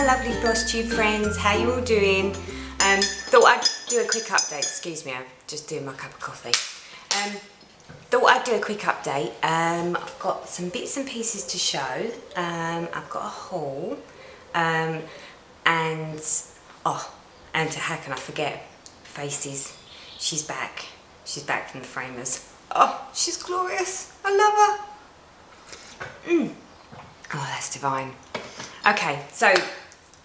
lovely Floss Tube friends, how you all doing? Thought I'd do a quick update. Excuse me, I'm just doing my cup of coffee. Thought I'd do a quick update. I've got some bits and pieces to show. I've got a haul, and how can I forget? Faces. She's back. She's back from the framers. Oh, she's glorious. I love her. Oh, that's divine. Okay, so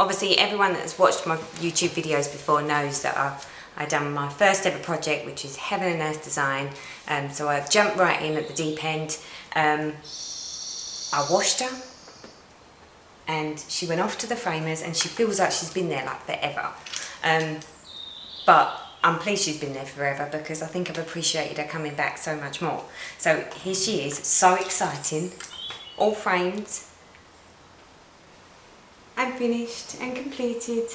obviously everyone that's watched my YouTube videos before knows that I done my first ever project, which is Heaven and Earth Design. So I jumped right in at the deep end. I washed her and she went off to the framers, and she feels like she's been there like forever. But I'm pleased she's been there forever, because I think I've appreciated her coming back so much more. So here she is, so exciting, all framed and finished and completed.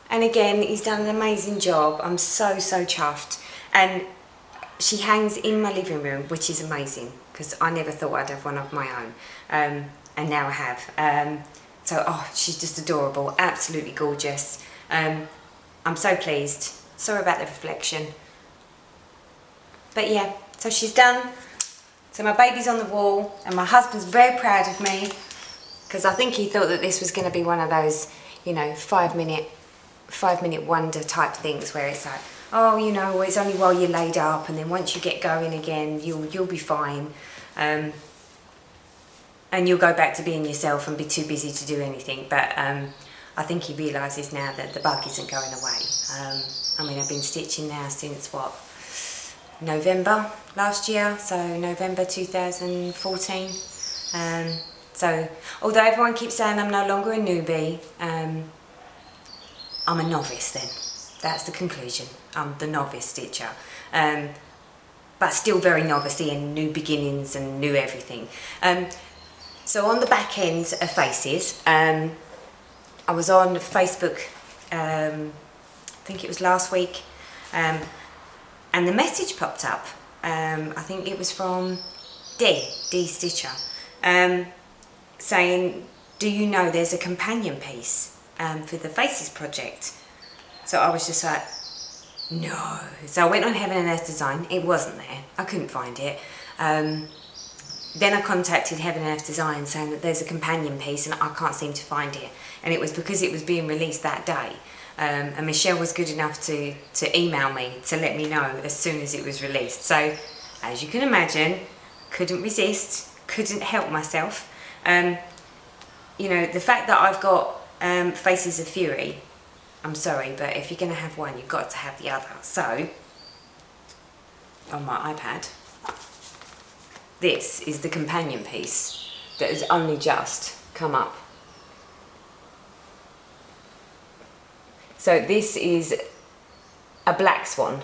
And again, he's done an amazing job. I'm so chuffed. And she hangs in my living room, which is amazing, because I never thought I'd have one of my own. And now I have. She's just adorable, absolutely gorgeous. I'm so pleased. Sorry about the reflection. But yeah, so she's done. So my baby's on the wall, and my husband's very proud of me, because I think he thought that this was going to be one of those, you know, five minute wonder type things, where it's like, oh, you know, it's only while you're laid up, and then once you get going again, you'll be fine, and you'll go back to being yourself and be too busy to do anything. But I think he realises now that the bug isn't going away. I mean, I've been stitching now since what? November last year, so November 2014. So although everyone keeps saying I'm no longer a newbie, I'm a novice then. That's the conclusion. I'm the novice stitcher. But still very novice-y, and new beginnings and new everything. So on the back end of faces, I was on Facebook, I think it was last week, and the message popped up. I think it was from D Stitcher, saying, do you know there's a companion piece for the Faces project? So I was just like, no. So I went on Heaven and Earth Design. It wasn't there. I couldn't find it. Then I contacted Heaven and Earth Design saying that there's a companion piece and I can't seem to find it. And it was because it was being released that day. And Michelle was good enough to email me to let me know as soon as it was released. So, as you can imagine, couldn't resist, couldn't help myself. You know, the fact that I've got Faces of Fury, I'm sorry, but if you're going to have one, you've got to have the other. So, on my iPad, this is the companion piece that has only just come up. So this is a black swan.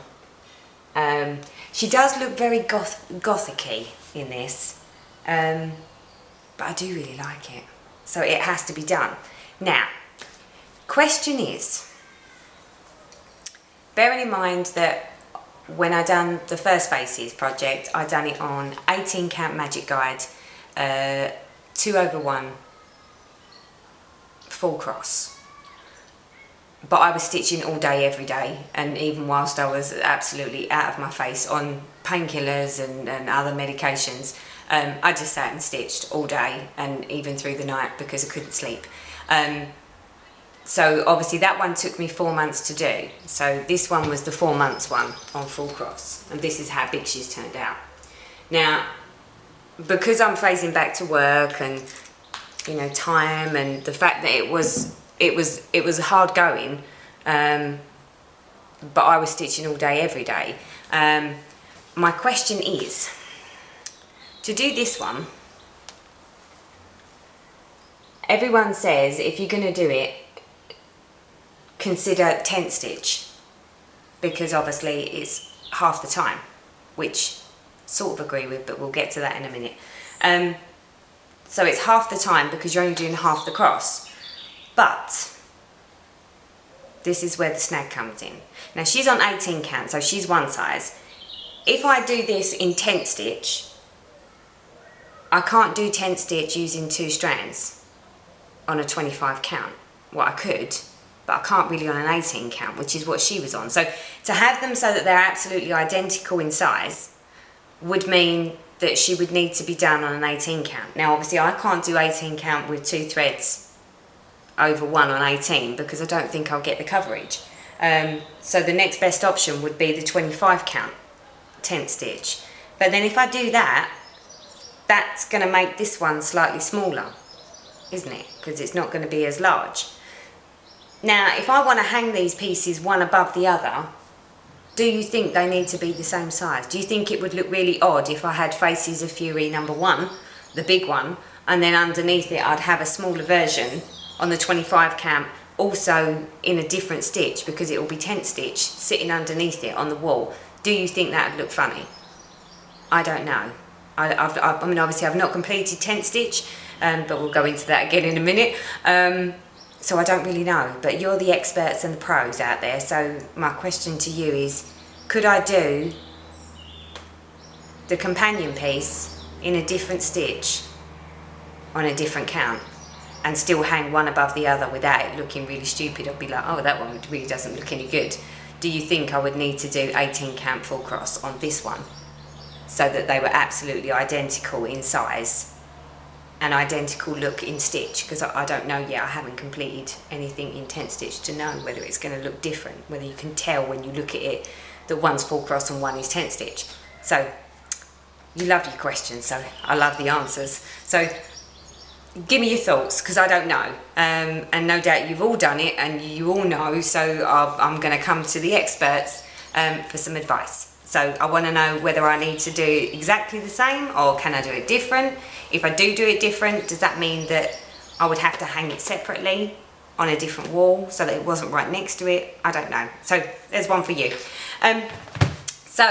She does look very gothic-y in this, but I do really like it. So it has to be done. Now, question is, bearing in mind that when I done the first Faces project, I done it on 18 count magic guide, 2/1 full cross. But I was stitching all day, every day, and even whilst I was absolutely out of my face on painkillers and other medications, I just sat and stitched all day and even through the night because I couldn't sleep. So obviously that one took me 4 months to do. So this one was the 4 months one on full cross, and this is how big she's turned out. Now, because I'm phasing back to work and, you know, time, and the fact that it was hard going, but I was stitching all day, every day. My question is, to do this one, everyone says if you're going to do it, consider tent stitch, because obviously it's half the time, which sort of agree with, but we'll get to that in a minute. So it's half the time because you're only doing half the cross. But this is where the snag comes in. Now she's on 18 count, so she's one size. If I do this in tent stitch, I can't do tent stitch using 2 strands on a 25 count. Well, I could, but I can't really on an 18 count, which is what she was on. So to have them so that they're absolutely identical in size would mean that she would need to be done on an 18 count. Now obviously I can't do 18 count with 2 threads over 1 on 18 because I don't think I'll get the coverage. So the next best option would be the 25 count tent stitch. But then if I do that, that's going to make this one slightly smaller, isn't it? Because it's not going to be as large. Now, if I want to hang these pieces one above the other, do you think they need to be the same size? Do you think it would look really odd if I had Faces of Fury number 1, the big one, and then underneath it I'd have a smaller version on the 25 count, also in a different stitch because it will be tent stitch sitting underneath it on the wall? Do you think that would look funny? I don't know. I mean, obviously I've not completed tent stitch, but we'll go into that again in a minute. So I don't really know, but you're the experts and the pros out there. So my question to you is, could I do the companion piece in a different stitch on a different count and still hang one above the other without it looking really stupid? I'd be like, oh, that one really doesn't look any good. Do you think I would need to do 18 count full cross on this one so that they were absolutely identical in size and identical look in stitch? Because I don't know yet. I haven't completed anything in tent stitch to know whether it's going to look different, whether you can tell when you look at it that one's full cross and one is tent stitch. So you love your questions, so I love the answers. So give me your thoughts, because I don't know, and no doubt you've all done it and you all know, so I'm going to come to the experts for some advice. So I want to know whether I need to do exactly the same or can I do it different? If I do it different, does that mean that I would have to hang it separately on a different wall so that it wasn't right next to it? I don't know. So there's one for you. So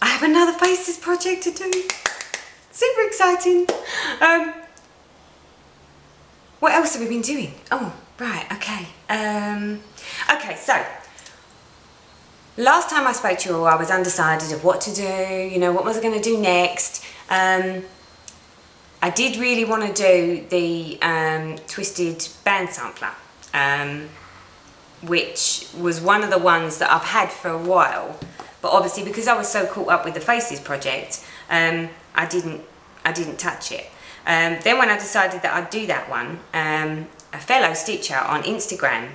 I have another Faces project to do. Super exciting. What else have we been doing? Oh, right, okay. Okay, so last time I spoke to you all, I was undecided of what to do, you know, what was I going to do next. I did really want to do the twisted band sampler, which was one of the ones that I've had for a while, but obviously because I was so caught up with the Faces project, I didn't touch it. Then when I decided that I'd do that one, a fellow stitcher on Instagram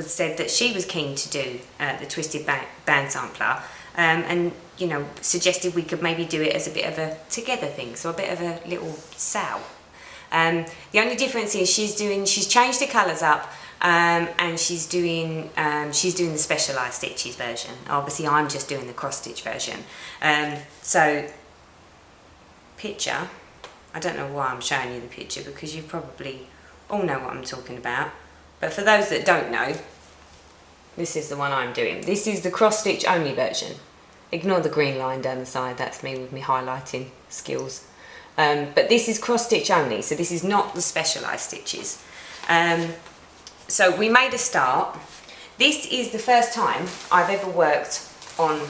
said that she was keen to do the twisted band sampler, and you know, suggested we could maybe do it as a bit of a together thing, so a bit of a little sale. The only difference is she's changed the colours up, and she's doing the specialised stitches version. Obviously I'm just doing the cross stitch version. So picture, I don't know why I'm showing you the picture because you probably all know what I'm talking about, but for those that don't know, this is the one I'm doing. This is the cross stitch only version. Ignore the green line down the side, that's me with my highlighting skills. But this is cross stitch only, so this is not the specialised stitches. So we made a start. This is the first time I've ever worked on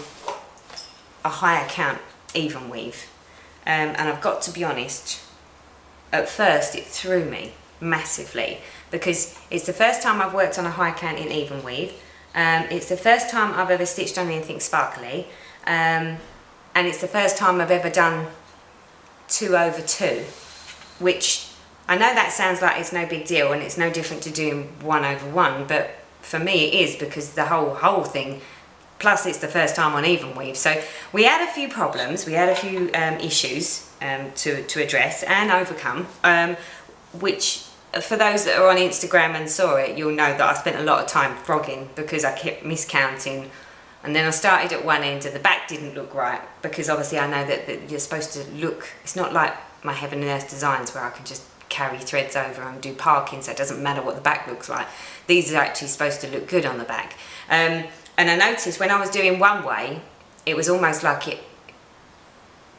a higher count even weave. And I've got to be honest, at first it threw me massively because it's the first time I've worked on a high count in even weave. It's the first time I've ever stitched on anything sparkly, and it's the first time I've ever done 2 over 2, which I know that sounds like it's no big deal and it's no different to doing 1 over 1, but for me it is, because the whole thing, plus it's the first time on even weave. So we had a few problems, we had a few issues to address and overcome, which for those that are on Instagram and saw it, you'll know that I spent a lot of time frogging because I kept miscounting, and then I started at one end and the back didn't look right, because obviously I know that you're supposed to look, it's not like my Heaven and Earth designs where I can just carry threads over and do parking, so it doesn't matter what the back looks like. These are actually supposed to look good on the back. And I noticed when I was doing one way, it was almost like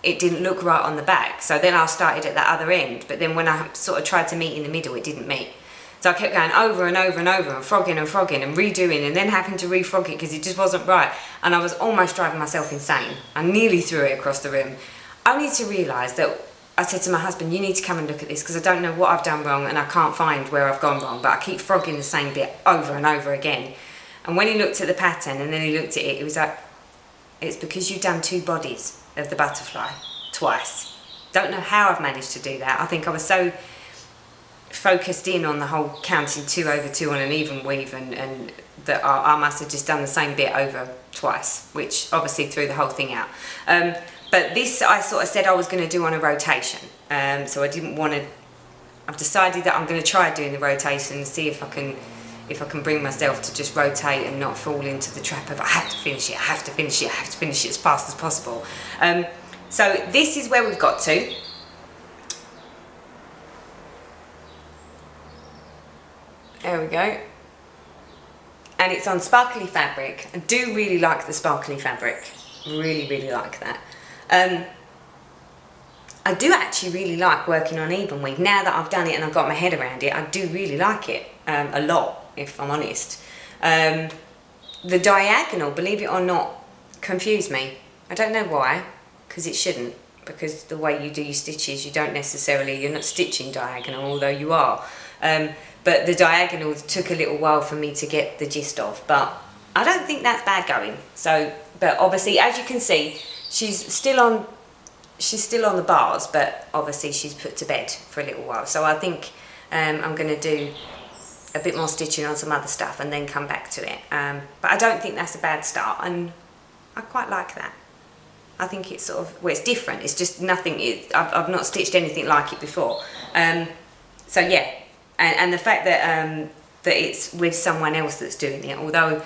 it didn't look right on the back. So then I started at the other end, but then when I sort of tried to meet in the middle, it didn't meet. So I kept going over and over and over and frogging and redoing, and then having to refrog it because it just wasn't right. And I was almost driving myself insane. I nearly threw it across the room, only to realise that I said to my husband, you need to come and look at this because I don't know what I've done wrong and I can't find where I've gone wrong, but I keep frogging the same bit over and over again. And when he looked at the pattern and then he looked at it, he was like, it's because you've done 2 bodies of the butterfly twice. Don't know how I've managed to do that. I think I was so focused in on the whole counting 2 over 2 on an even weave and that I must have just done the same bit over twice, which obviously threw the whole thing out. But this I sort of said I was going to do on a rotation, so I didn't want to. I've decided that I'm going to try doing the rotation and see if I can bring myself to just rotate and not fall into the trap of I have to finish it, I have to finish it, I have to finish it as fast as possible. So this is where we've got to. There we go. And it's on sparkly fabric. I do really like the sparkly fabric. Really, really like that. I do actually really like working on even weave. Now that I've done it and I've got my head around it, I do really like it a lot, if I'm honest. The diagonal, believe it or not, confused me. I don't know why, because it shouldn't. Because the way you do your stitches, you're not stitching diagonal, although you are. But the diagonals took a little while for me to get the gist of, but I don't think that's bad going. So, but obviously, as you can see, she's still on the bars, but obviously she's put to bed for a little while. So I think I'm going to do a bit more stitching on some other stuff and then come back to it. But I don't think that's a bad start, and I quite like that. I think it's sort of, well, it's different. It's just nothing. I've not stitched anything like it before. So yeah. And the fact that that it's with someone else that's doing it, although,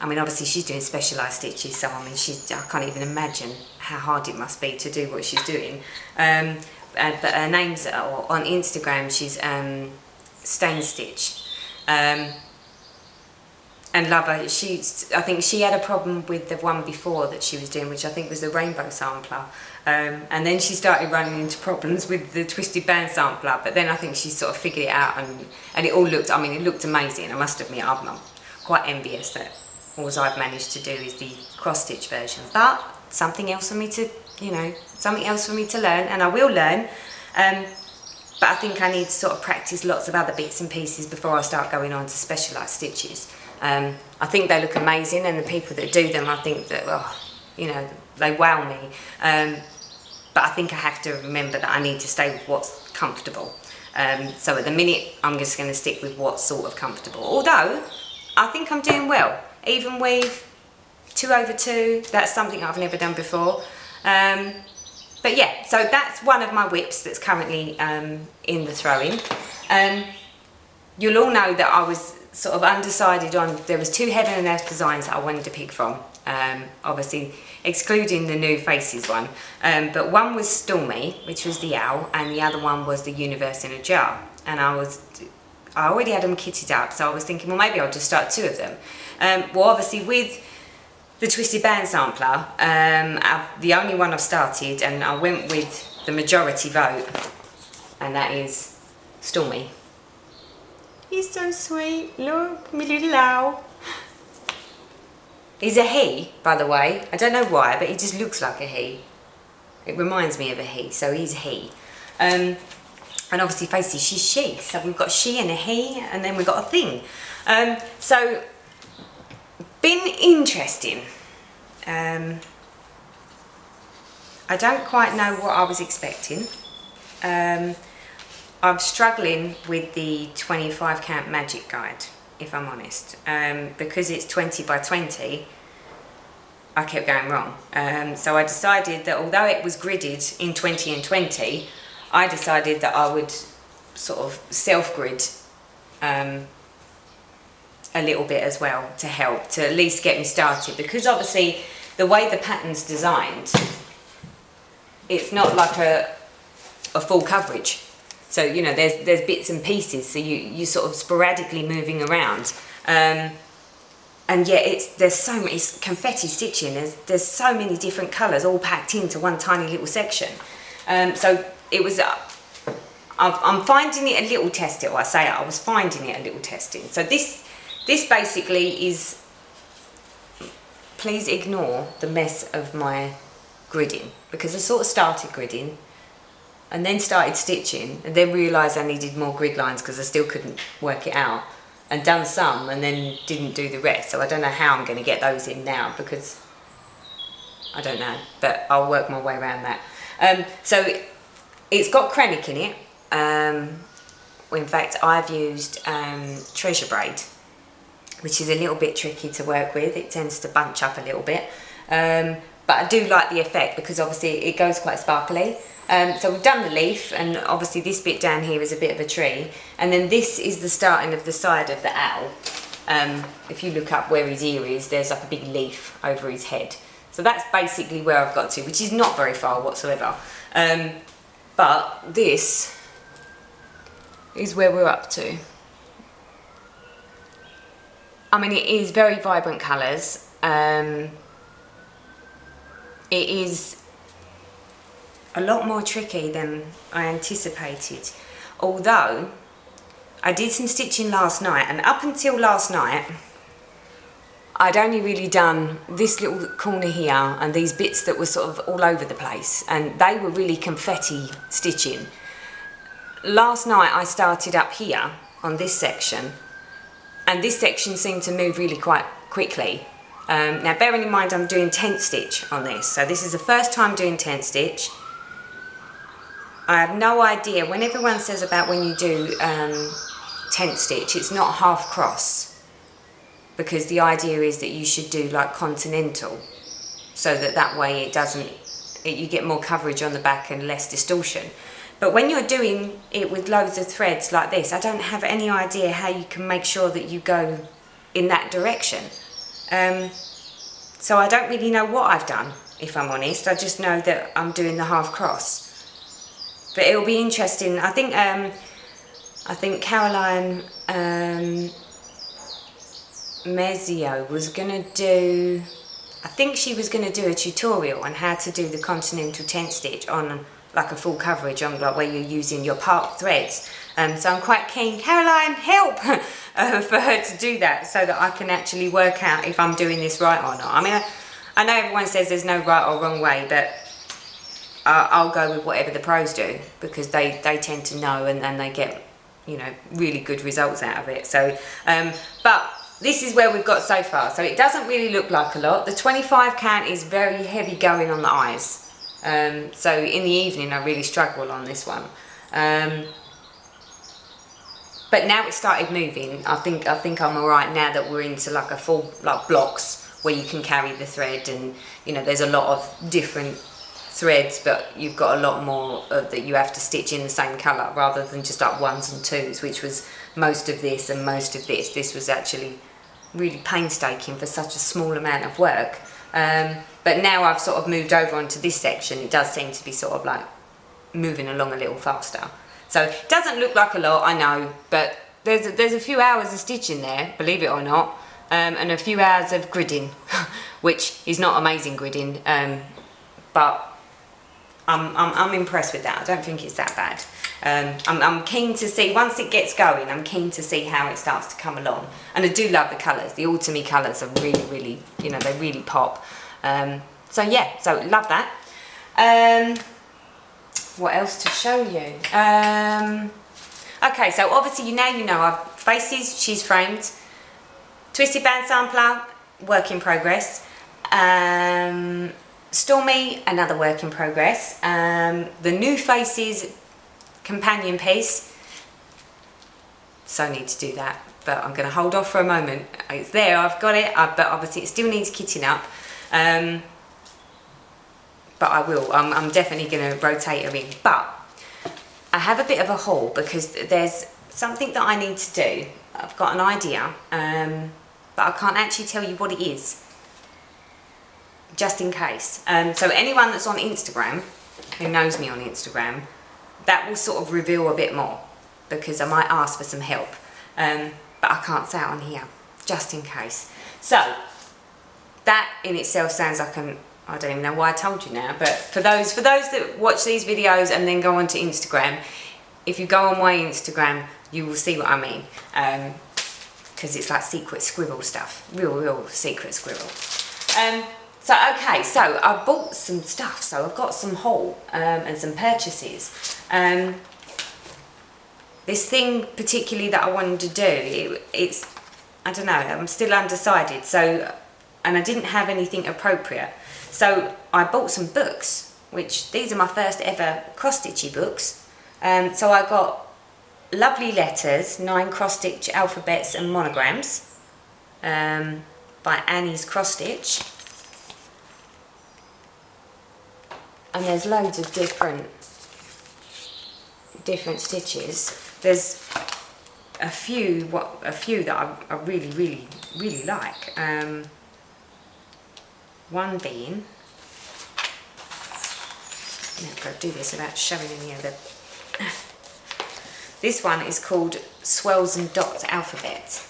I mean, obviously she's doing specialised stitches, so I mean, I can't even imagine how hard it must be to do what she's doing. But her name's, or on Instagram, she's Stain Stitch. And love her. I think she had a problem with the one before that she was doing, which I think was the rainbow sampler. And then she started running into problems with the twisted band sampler, but then I think she sort of figured it out, and it all looked, I mean, it looked amazing. I must admit, I'm quite envious that all I've managed to do is the cross stitch version. But something else for me to, something else for me to learn, and I will learn. But I think I need to sort of practice lots of other bits and pieces before I start going on to specialised stitches. I think they look amazing, and the people that do them, I think that, they wow me. But I think I have to remember that I need to stay with what's comfortable. So at the minute, I'm just going to stick with what's sort of comfortable. Although, I think I'm doing well. Even weave, 2 over 2, that's something I've never done before. But yeah, so that's one of my whips that's currently in the throwing. You'll all know that I was sort of undecided on, there was 2 heaven and earth designs that I wanted to pick from. Obviously excluding the new faces one, but one was Stormy, which was the owl, and the other one was the universe in a jar. And I already had them kitted up, so I was thinking, well, maybe I'll just start 2 of them. Well, obviously with the twisted band sampler, the only one I've started, and I went with the majority vote, and that is Stormy. He's so sweet. Look, my little owl. He's a he, by the way. I don't know why, but he just looks like a he. It reminds me of a he, so he's a he. And obviously Facey, she's she. So we've got she and a he, and then we've got a thing. So, been interesting. I don't quite know what I was expecting. I'm struggling with the 25 count magic guide, if I'm honest, because it's 20 by 20. I kept going wrong, so I decided that although it was gridded in 20 and 20, I decided that I would sort of self-grid a little bit as well to help, to at least get me started, because obviously the way the pattern's designed, it's not like a full coverage. So, there's bits and pieces, so you sort of sporadically moving around. And yet there's so many, it's confetti stitching, there's so many different colours all packed into one tiny little section. So it was, I'm finding it a little testing, or I was finding it a little testing. So this basically is, please ignore the mess of my gridding, because I sort of started gridding, and then started stitching, and then realised I needed more grid lines because I still couldn't work it out, and done some and then didn't do the rest. So I don't know how I'm going to get those in now, because I don't know, but I'll work my way around that. So it's got Krennic in it. In fact, I've used treasure braid, which is a little bit tricky to work with. It tends to bunch up a little bit, but I do like the effect because obviously it goes quite sparkly. So we've done the leaf, and obviously this bit down here is a bit of a tree, and then this is the starting of the side of the owl. If you look up where his ear is, there's like a big leaf over his head. So that's basically where I've got to, which is not very far whatsoever. But this is where we're up to. I mean, it is very vibrant colours. It is a lot more tricky than I anticipated. Although, I did some stitching last night, and up until last night, I'd only really done this little corner here and these bits that were sort of all over the place, and they were really confetti stitching. Last night I started up here on this section, and this section seemed to move really quite quickly. Now bearing in mind I'm doing tent stitch on this, so this is the first time doing tent stitch. I have no idea, when everyone says about when you do tent stitch, it's not half cross, because the idea is that you should do like continental, so that way it doesn't, you get more coverage on the back and less distortion. But when you're doing it with loads of threads like this, I don't have any idea how you can make sure that you go in that direction. So I don't really know what I've done, if I'm honest. I just know that I'm doing the half cross. But it'll be interesting. I think Caroline Mezio was gonna do, I think she was gonna do a tutorial on how to do the continental tent stitch on like a full coverage, on like where you're using your part threads. So I'm quite keen, Caroline, help, for her to do that, so that I can actually work out if I'm doing this right or not. I mean, I know everyone says there's no right or wrong way, but I'll go with whatever the pros do, because they tend to know, and they get, you know, really good results out of it. So, but this is where we've got so far. So it doesn't really look like a lot. The 25 count is very heavy going on the eyes. So in the evening I really struggle on this one. But now it started moving. I think I'm alright now that we're into like a full like blocks where you can carry the thread, and you know there's a lot of different threads, but you've got a lot more that you have to stitch in the same colour rather than just like ones and twos, which was most of this and most of this. This was actually really painstaking for such a small amount of work. But now I've sort of moved over onto this section, it does seem to be sort of like moving along a little faster. So it doesn't look like a lot, I know, but there's a few hours of stitching there, believe it or not, and a few hours of gridding, which is not amazing gridding, but I'm impressed with that. I don't think it's that bad. I'm keen to see, once it gets going, I'm keen to see how it starts to come along. And I do love the colours. The autumny colours are really, really, you know, they really pop. So yeah, so love that. What else to show you? Okay, so obviously you know I've faces, she's framed. Twisted band sampler, work in progress. Stormy, another work in progress. The new faces companion piece, so I need to do that, but I'm going to hold off for a moment. It's there, I've got it, but obviously it still needs kitting up, but I will, I'm definitely going to rotate her in. But I have a bit of a haul because there's something that I need to do. I've got an idea, but I can't actually tell you what it is, just in case. So anyone that's on Instagram, who knows me on Instagram, that will sort of reveal a bit more, because I might ask for some help, but I can't say it on here, just in case. So that in itself sounds like I don't even know why I told you now, but for those that watch these videos and then go onto Instagram, if you go on my Instagram, you will see what I mean, because it's like secret scribble stuff, real secret scribble. So okay, so I bought some stuff, so I've got some haul and some purchases. This thing particularly that I wanted to do, it's, I don't know, I'm still undecided. So, and I didn't have anything appropriate. So I bought some books, which these are my first ever cross-stitchy books. So I got Lovely Letters, 9 cross-stitch alphabets and monograms by Annie's Cross Stitch. And there's loads of different stitches. There's a few that I really like. One being, I've got to do this without showing any of the. This one is called Swirls and Dots Alphabet.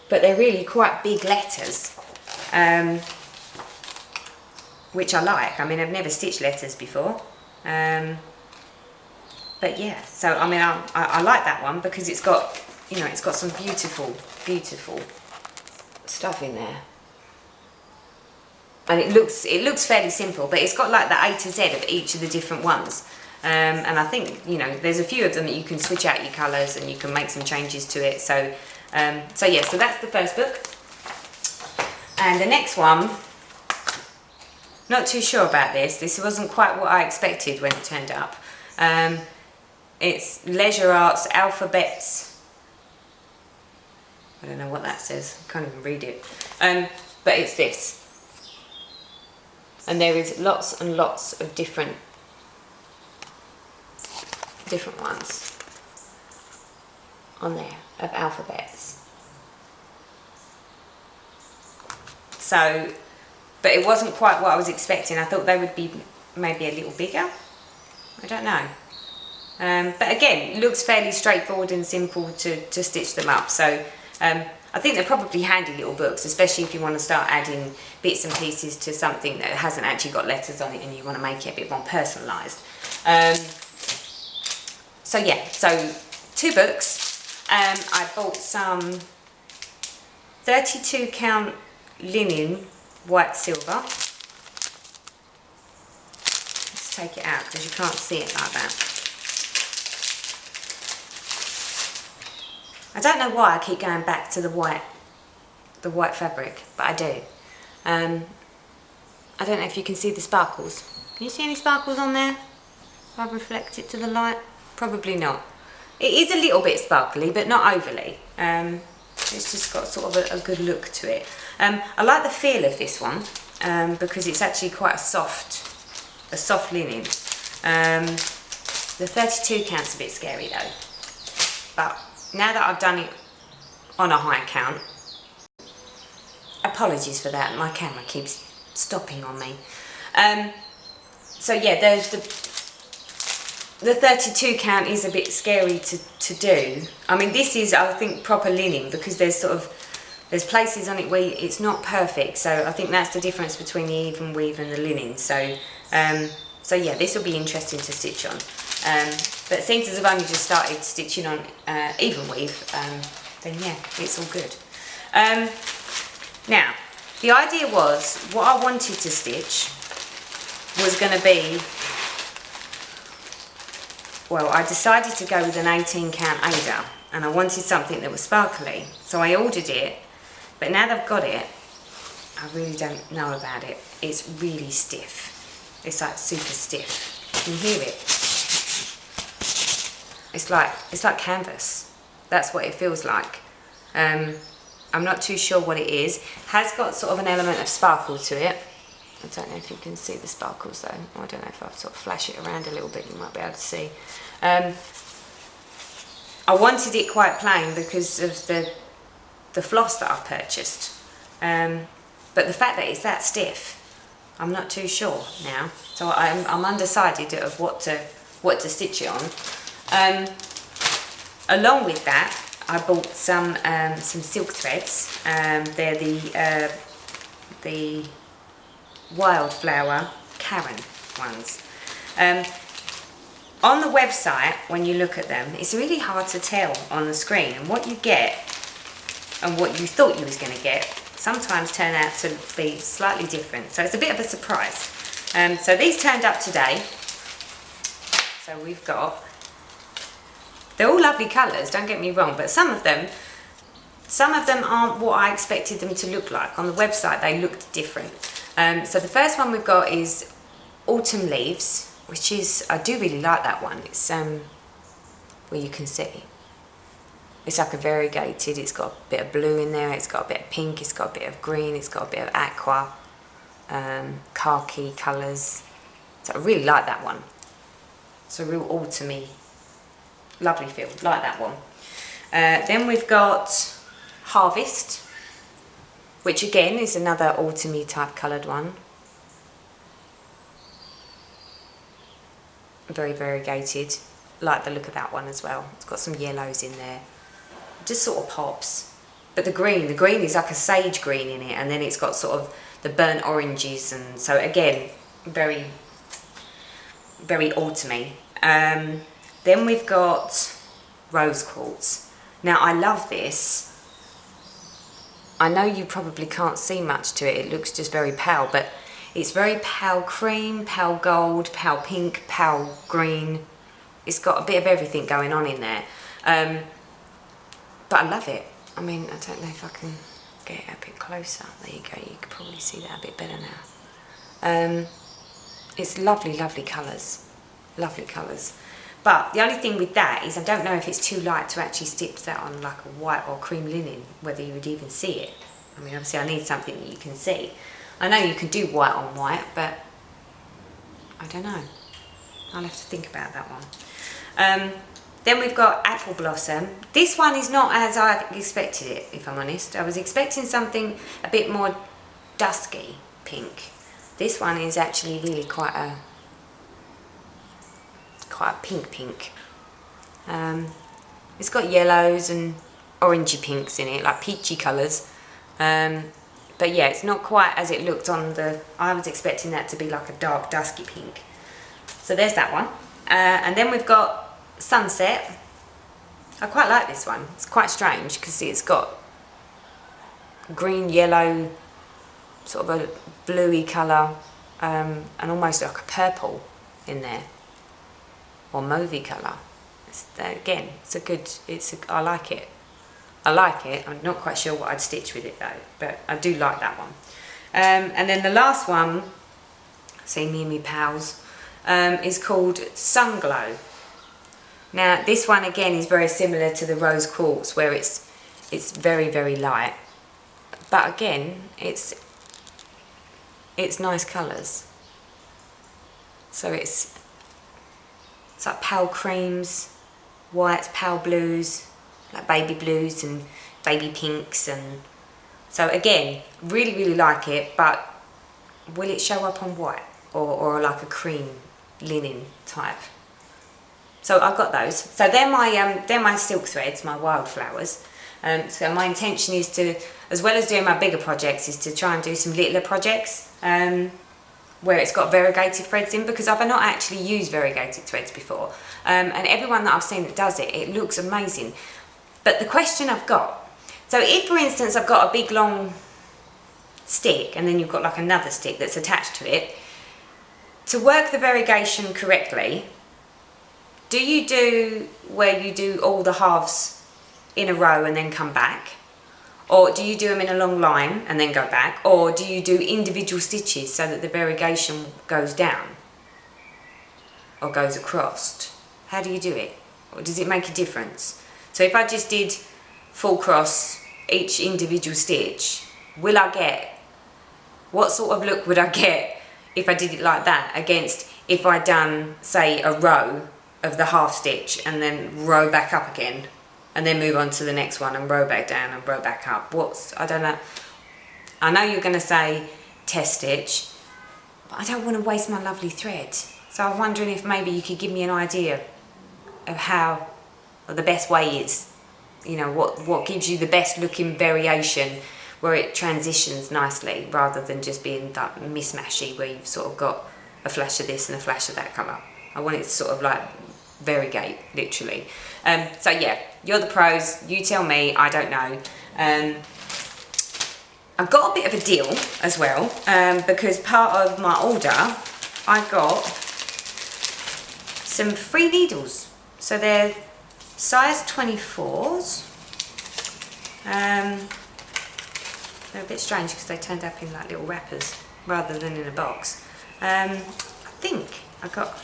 But they're really quite big letters, which I like. I mean, I've never stitched letters before. But yeah, so I mean, I like that one because it's got, you know, it's got some beautiful stuff in there. And it looks fairly simple, but it's got like the A to Z of each of the different ones. And I think, you know, there's a few of them that you can switch out your colours and you can make some changes to it. So yeah, so that's the first book. And the next one, not too sure about this. This wasn't quite what I expected when it turned up. It's Leisure Arts Alphabets. I don't know what that says. I can't even read it. But it's this. And there is lots and lots of different ones on there of alphabets. So, but it wasn't quite what I was expecting. I thought they would be maybe a little bigger. I don't know. But again, it looks fairly straightforward and simple to stitch them up. So I think they're probably handy little books, especially if you want to start adding bits and pieces to something that hasn't actually got letters on it and you want to make it a bit more personalised. So yeah, so 2 books. I bought some 32 count linen white silver. Let's take it out because you can't see it like that. I don't know why I keep going back to the white fabric, but I do. I don't know if you can see the sparkles. Can you see any sparkles on there? If I reflect it to the light? Probably not. It is a little bit sparkly, but not overly. It's just got sort of a good look to it. I like the feel of this one because it's actually quite a soft linen. The 32 count's a bit scary though, but now that I've done it on a high count, apologies for that, my camera keeps stopping on me. So yeah, the 32 count is a bit scary to do. I mean, this is, I think, proper linen because there's places on it where it's not perfect. So I think that's the difference between the even weave and the linen. So yeah, this will be interesting to stitch on. But since I've only just started stitching on even weave, then yeah, it's all good. Now, the idea was, what I wanted to stitch was going to be, well, I decided to go with an 18 count Ada, and I wanted something that was sparkly. So I ordered it, but now that I've got it, I really don't know about it. It's really stiff. It's like super stiff. You can hear it. It's like canvas. That's what it feels like. I'm not too sure what it is. Has got sort of an element of sparkle to it. I don't know if you can see the sparkles though. I don't know if I sort of flash it around a little bit, you might be able to see. I wanted it quite plain because of the floss that I've purchased. But the fact that it's that stiff, I'm not too sure now. So I'm undecided of what to stitch it on. Along with that, I bought some silk threads. They're the Wildflower Karen ones. On the website, when you look at them, it's really hard to tell on the screen, and what you get and what you thought you was going to get sometimes turn out to be slightly different. So it's a bit of a surprise. So these turned up today. So we've got, they're all lovely colours, don't get me wrong, but some of them aren't what I expected them to look like. On the website they looked different. So the first one we've got is Autumn Leaves, which is, I do really like that one. It's where you can see. It's like a variegated, it's got a bit of blue in there, it's got a bit of pink, it's got a bit of green, it's got a bit of aqua, khaki colours. So I really like that one. It's a real autumny, lovely feel, like that one. Then we've got Harvest, which again is another autumny type coloured one. Very variegated, like the look of that one as well. It's got some yellows in there, just sort of pops. But the green is like a sage green in it, and then it's got sort of the burnt oranges, and so again, very, very autumny. Then we've got Rose Quartz. Now I love this. I know you probably can't see much to it, it looks just very pale, but it's very pale cream, pale gold, pale pink, pale green. It's got a bit of everything going on in there. But I love it. I mean, I don't know if I can get it a bit closer. There you go, you can probably see that a bit better now. It's lovely, lovely colours. Lovely colours. But the only thing with that is I don't know if it's too light to actually stitch that on like a white or cream linen, whether you would even see it. I mean, obviously I need something that you can see. I know you can do white on white, but I don't know. I'll have to think about that one. Then we've got Apple Blossom. This one is not as I expected it, if I'm honest. I was expecting something a bit more dusky pink. This one is actually really quite a pink. It's got yellows and orangey pinks in it, like peachy colours. But yeah, it's not quite as it looked on the... I was expecting that to be like a dark dusky pink. So there's that one. And then we've got Sunset. I quite like this one. It's quite strange because it's got green, yellow, sort of a bluey colour, and almost like a purple in there, or mauvey colour. Again, I like it. I like it. I'm not quite sure what I'd stitch with it though, but I do like that one. And then the last one, see me and me pals, is called Sunglow. Now this one again is very similar to the Rose Quartz, where it's very, very light, but again it's nice colours. So it's like pale creams, whites, pale blues, like baby blues and baby pinks, and so again, really, really like it, but will it show up on white or like a cream linen type? So I've got those. So they're my silk threads, my wildflowers. So my intention is to, as well as doing my bigger projects, is to try and do some littler projects where it's got variegated threads in, because I've not actually used variegated threads before. And everyone that I've seen that does it, it looks amazing. But the question I've got, so if for instance I've got a big long stick and then you've got like another stick that's attached to it, to work the variegation correctly, do you do where you do all the halves in a row and then come back? Or do you do them in a long line and then go back? Or do you do individual stitches so that the variegation goes down or goes across? How do you do it? Or does it make a difference? So if I just did full cross each individual stitch, what sort of look would I get if I did it like that against if I done, say, a row of the half stitch and then row back up again and then move on to the next one and row back down and row back up? I don't know. I know you're going to say test stitch, but I don't want to waste my lovely thread. So I'm wondering if maybe you could give me an idea of how the best way is. You know, what gives you the best looking variation where it transitions nicely rather than just being that mismashy where you've sort of got a flash of this and a flash of that colour. I want it to sort of like variegate, literally. So yeah, you're the pros, you tell me, I don't know. I've got a bit of a deal as well, because part of my order I got some free needles. So they're size 24s. They're a bit strange because they turned up in like little wrappers rather than in a box. I think I got,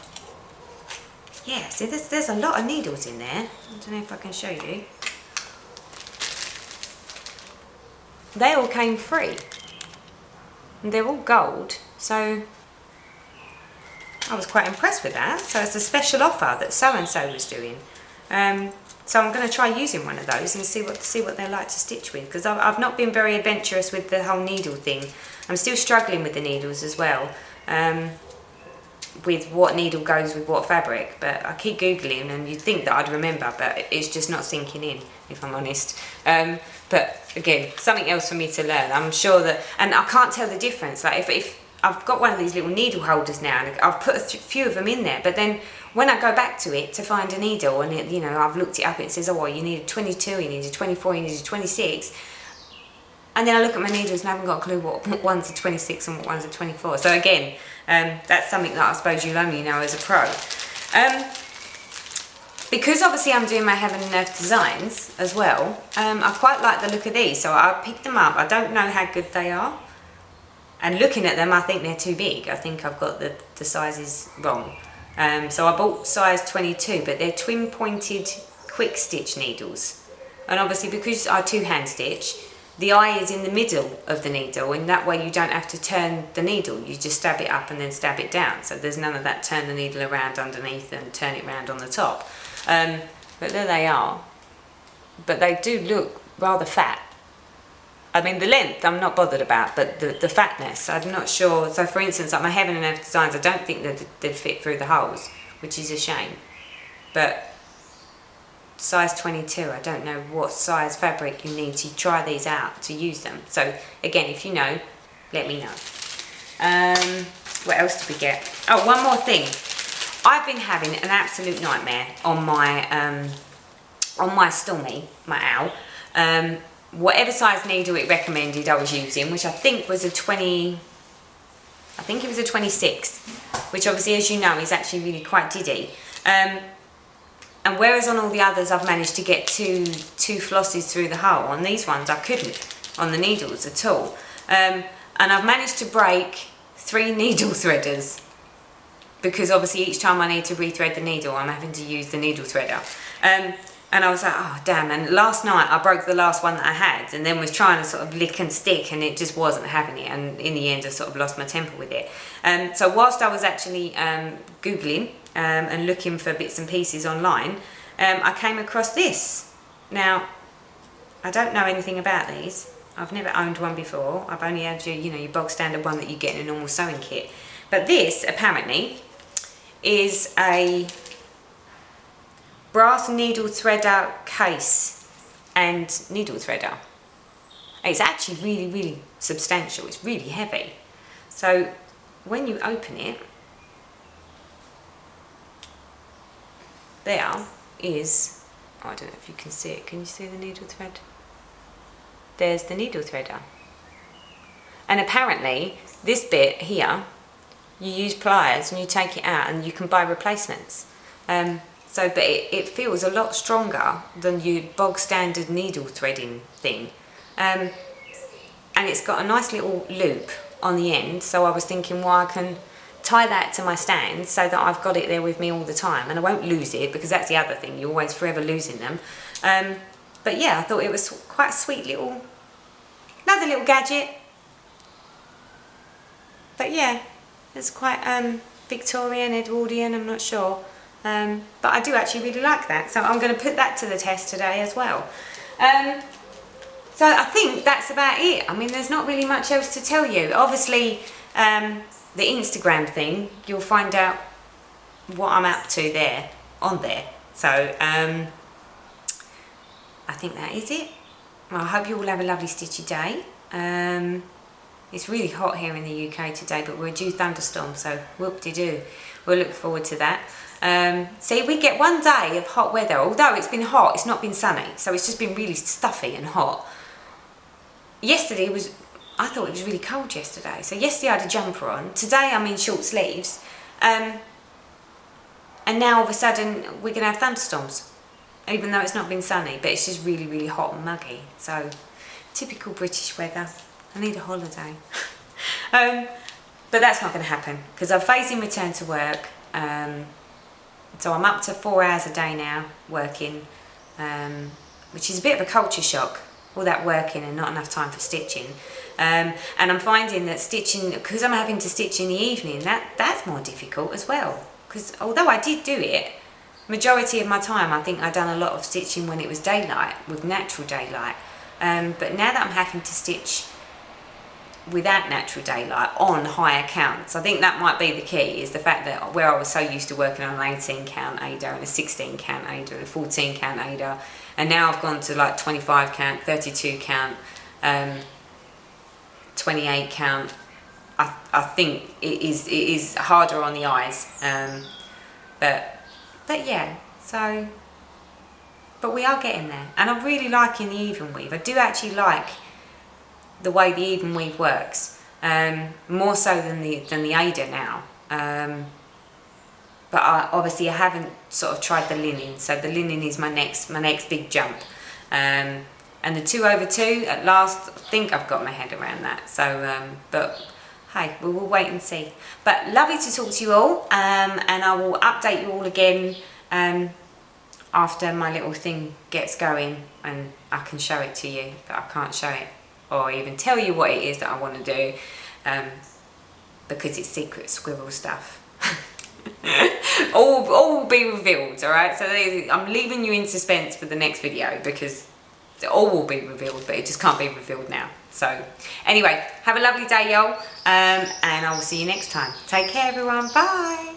yeah, see there's a lot of needles in there. I don't know if I can show you. They all came free. And they're all gold, so I was quite impressed with that. So it's a special offer that so-and-so was doing. So I'm going to try using one of those and see what they're like to stitch with, because I've not been very adventurous with the whole needle thing. I'm still struggling with the needles as well, with what needle goes with what fabric, but I keep googling and you'd think that I'd remember, but it's just not sinking in, if I'm honest. But again, something else for me to learn. I'm sure that, and I can't tell the difference. Like if I've got one of these little needle holders now, and I've put a few of them in there, but then when I go back to it to find a needle, and it, you know, I've looked it up, it says, oh, well, you need a 22, you need a 24, you need a 26, and then I look at my needles and I haven't got a clue what one's a 26 and what one's a 24. So again, that's something that I suppose you'll only know as a pro. Because obviously I'm doing my Heaven and Earth designs as well, I quite like the look of these, so I picked them up. I don't know how good they are, and looking at them I think they're too big. I think I've got the sizes wrong. So I bought size 22, but they're twin pointed quick stitch needles, and obviously because I two-hand stitch, the eye is in the middle of the needle, and that way you don't have to turn the needle, you just stab it up and then stab it down, so there's none of that turn the needle around underneath and turn it round on the top. But there they are, but they do look rather fat. I mean, the length I'm not bothered about, but the fatness I'm not sure. So for instance, like my Heaven and Earth designs, I don't think that they'd fit through the holes, which is a shame. But size 22, I don't know what size fabric you need to try these out to use them. So again, if you know, let me know. What else did we get? Oh, one more thing. I've been having an absolute nightmare on my Stormy, my owl. Whatever size needle it recommended I was using, which I think was a 20, I think it was a 26, which obviously, as you know, is actually really quite diddy. And whereas on all the others I've managed to get two flosses through the hole, on these ones I couldn't, on the needles at all. And I've managed to break 3 needle threaders, because obviously each time I need to rethread the needle, I'm having to use the needle threader. And I was like, oh damn, and last night I broke the last one that I had, and then was trying to sort of lick and stick, and it just wasn't having it, and in the end I sort of lost my temper with it. So whilst I was actually Googling and looking for bits and pieces online, I came across this. Now, I don't know anything about these. I've never owned one before. I've only had your bog standard one that you get in a normal sewing kit. But this, apparently, is a brass needle threader case and needle threader. It's actually really, really substantial. It's really heavy. So when you open it, there is, oh, I don't know if you can see it. Can you see the needle thread? There's the needle threader. And apparently this bit here, you use pliers and you take it out and you can buy replacements. But it feels a lot stronger than your bog standard needle threading thing. And it's got a nice little loop on the end, so I was thinking, well, I can tie that to my stand so that I've got it there with me all the time and I won't lose it, because that's the other thing, you're always forever losing them. But yeah, I thought it was quite a sweet another little gadget. But yeah, it's quite Victorian, Edwardian, I'm not sure. But I do actually really like that, so I'm going to put that to the test today as well. So I think that's about it. I mean, there's not really much else to tell you. Obviously, the Instagram thing, you'll find out what I'm up to there, on there. So I think that is it. Well, I hope you all have a lovely stitchy day. It's really hot here in the UK today, but we're due thunderstorm, so whoop-de-doo. We'll look forward to that. See, we get one day of hot weather. Although it's been hot, it's not been sunny, so it's just been really stuffy and hot. Yesterday was I thought it was really cold yesterday. So yesterday I had a jumper on. Today I'm in short sleeves. And now all of a sudden we're going to have thunderstorms. Even though it's not been sunny, but it's just really, really hot and muggy. So, typical British weather. I need a holiday. But that's not going to happen because I'm phasing return to work. So I'm up to 4 hours a day now working, which is a bit of a culture shock. All that working and not enough time for stitching. And I'm finding that stitching, because I'm having to stitch in the evening, that's more difficult as well. Because although I did do it, majority of my time I think I'd done a lot of stitching when it was daylight, with natural daylight. But now that I'm having to stitch without natural daylight on higher counts, I think that might be the key, is the fact that where I was so used to working on an 18 count Ada and a 16 count Ada and a 14 count Ada, and now I've gone to like 25 count, 32 count, 28 count. I think it is harder on the eyes, but yeah, so, but we are getting there, and I'm really liking the even weave. I do actually like the way the even weave works, more so than the Ada now. But obviously I haven't sort of tried the linen, so the linen is my next big jump. And the 2/2, at last, I think I've got my head around that. So, but hey, we will wait and see. But lovely to talk to you all, and I will update you all again after my little thing gets going, and I can show it to you, but I can't show it or even tell you what it is that I want to do, because it's secret squirrel stuff. all will be revealed, alright? So I'm leaving you in suspense for the next video, because all will be revealed, but it just can't be revealed now. So anyway, have a lovely day, y'all, and I will see you next time. Take care, everyone. Bye.